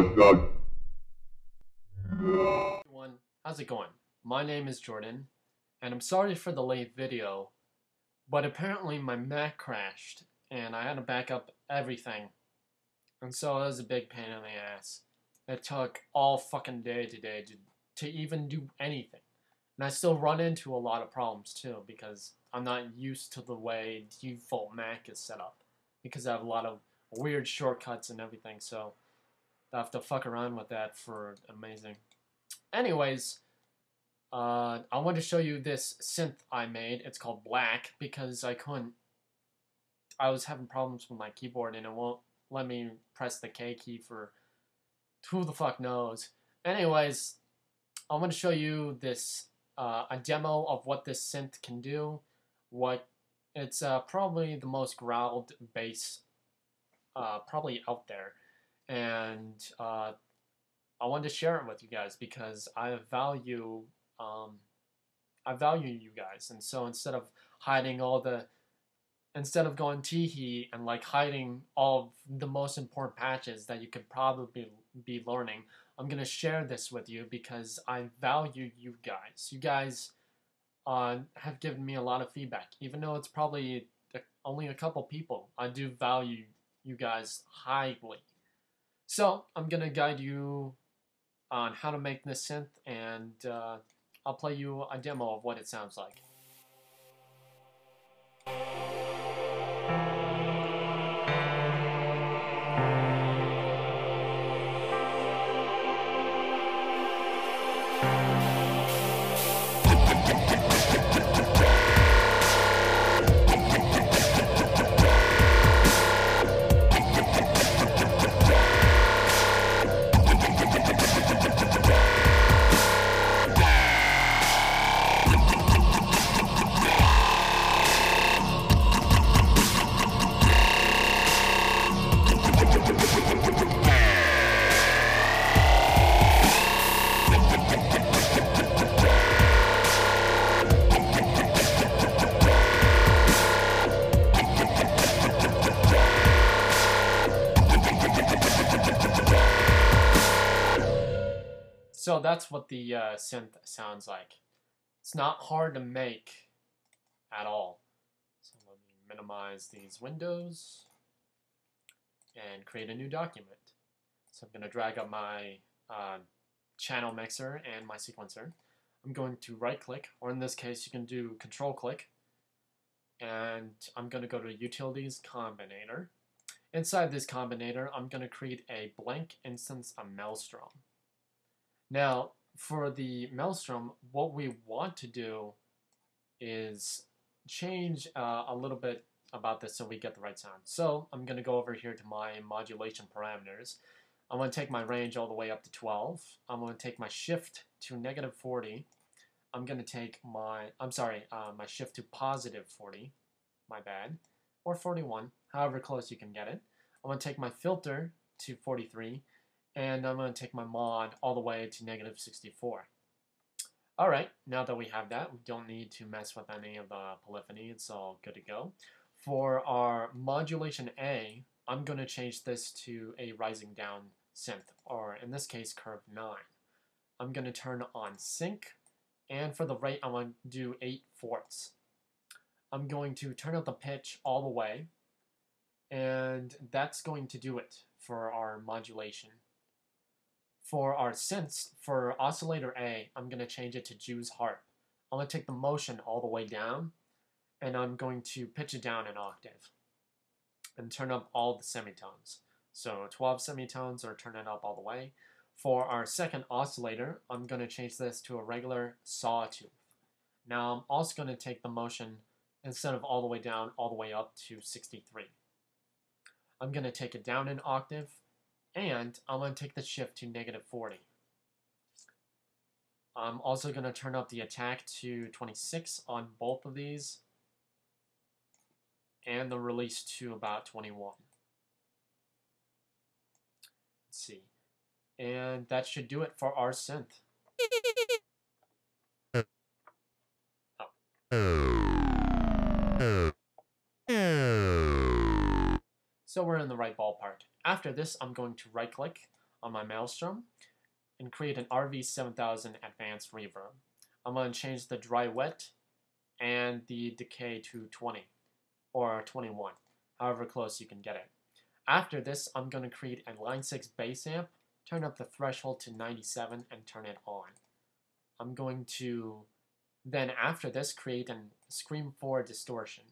Everyone, how's it going? My name is Jordan, and I'm sorry for the late video, but apparently my Mac crashed, and I had to back up everything, and so it was a big pain in the ass. It took all fucking day today to even do anything, and I still run into a lot of problems too, because I'm not used to the way default Mac is set up, because I have a lot of weird shortcuts and everything, so I have to fuck around with that for amazing. Anyways, I want to show you this synth I made. It's called Blac because I was having problems with my keyboard and it won't let me press the K key for who the fuck knows. Anyways, I want to show you this, a demo of what this synth can do. It's probably the most growled bass probably out there. And I wanted to share it with you guys because I value you guys, and so instead of going teehee and like hiding all of the most important patches that you could probably be learning, I'm gonna share this with you because I value you guys. You guys have given me a lot of feedback, even though it's probably only a couple people. I do value you guys highly. So I'm going to guide you on how to make this synth, and I'll play you a demo of what it sounds like. So that's what the synth sounds like. It's not hard to make at all. So let me minimize these windows and create a new document. So I'm going to drag up my channel mixer and my sequencer. I'm going to right click, or in this case you can do control click, and I'm going to go to Utilities Combinator. Inside this combinator, I'm going to create a blank instance of Maelstrom. Now, for the Maelstrom, what we want to do is change a little bit about this so we get the right sound. So I'm going to go over here to my modulation parameters. I'm going to take my range all the way up to 12. I'm going to take my shift to -40. I'm going to take my shift to +40, my bad, or 41, however close you can get it. I'm going to take my filter to 43. And I'm going to take my mod all the way to -64. Alright, now that we have that, we don't need to mess with any of the polyphony. It's all good to go. For our modulation A, I'm going to change this to a rising down synth, or in this case, curve 9. I'm going to turn on sync, and for the rate, I'm going to do 8/4. I'm going to turn up the pitch all the way, and that's going to do it for our modulation. For our synths, for oscillator A, I'm going to change it to Jew's harp. I'm going to take the motion all the way down, and I'm going to pitch it down an octave and turn up all the semitones. So 12 semitones, or turn it up all the way. For our second oscillator, I'm going to change this to a regular sawtooth. Now I'm also going to take the motion, instead of all the way down, all the way up to 63. I'm going to take it down an octave, and I'm going to take the shift to -40. I'm also going to turn up the attack to 26 on both of these, and the release to about 21. Let's see. And that should do it for our synth. So we're in the right ballpark. After this, I'm going to right click. on my Maelstrom and create an RV7000 advanced reverb. I'm going to change the dry wet and the decay to 20 or 21, however close you can get it. After this, I'm going to create a line 6 bass amp, turn up the threshold to 97 and turn it on. I'm going to then after this create a Scream 4 distortion.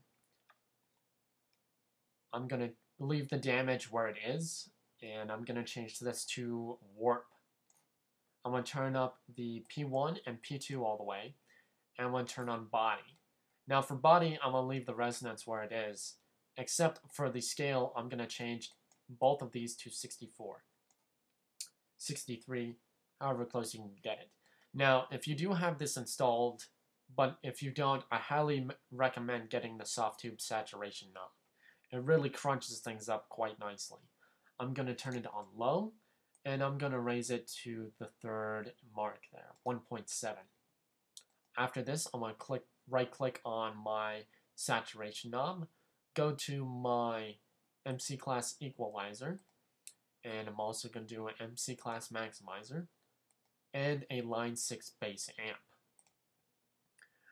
I'm going to leave the damage where it is, and I'm going to change this to warp. I'm going to turn up the P1 and P2 all the way, and I'm going to turn on body. Now for body, I'm going to leave the resonance where it is, except for the scale, I'm going to change both of these to 64, 63, however close you can get it. Now, if you do have this installed, but if you don't, I highly recommend getting the soft tube saturation knob. It really crunches things up quite nicely. I'm going to turn it on low, and I'm going to raise it to the third mark there, 1.7. After this, I'm going to right-click on my saturation knob, go to my MC class equalizer, and I'm also going to do an MC class maximizer, and a line 6 bass amp.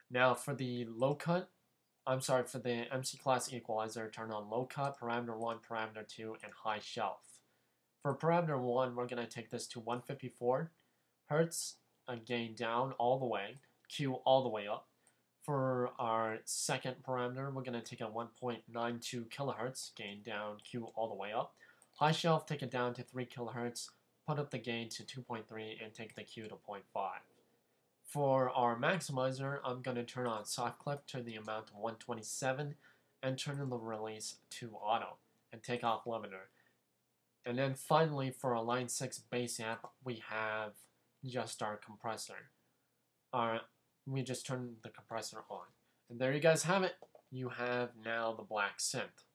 Now for the for the MC class equalizer, turn on low cut, parameter 1, parameter 2, and high shelf. For parameter 1, we're going to take this to 154 Hertz, gain down all the way, Q all the way up. For our second parameter, we're going to take a 1.92 kilohertz, gain down, Q all the way up. High shelf, take it down to 3 kilohertz, put up the gain to 2.3, and take the Q to 0.5. For our maximizer, I'm going to turn on soft clip, turn the amount to 127, and turn the release to auto, and take off limiter. And then finally, for a line 6 bass amp, we have just our compressor. We just turn the compressor on. And there you guys have it. You have now the Blac synth.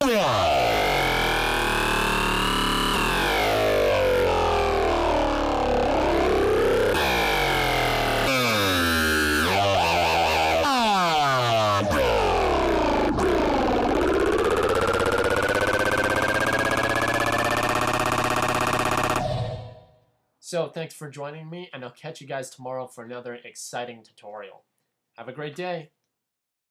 So thanks for joining me, and I'll catch you guys tomorrow for another exciting tutorial. Have a great day!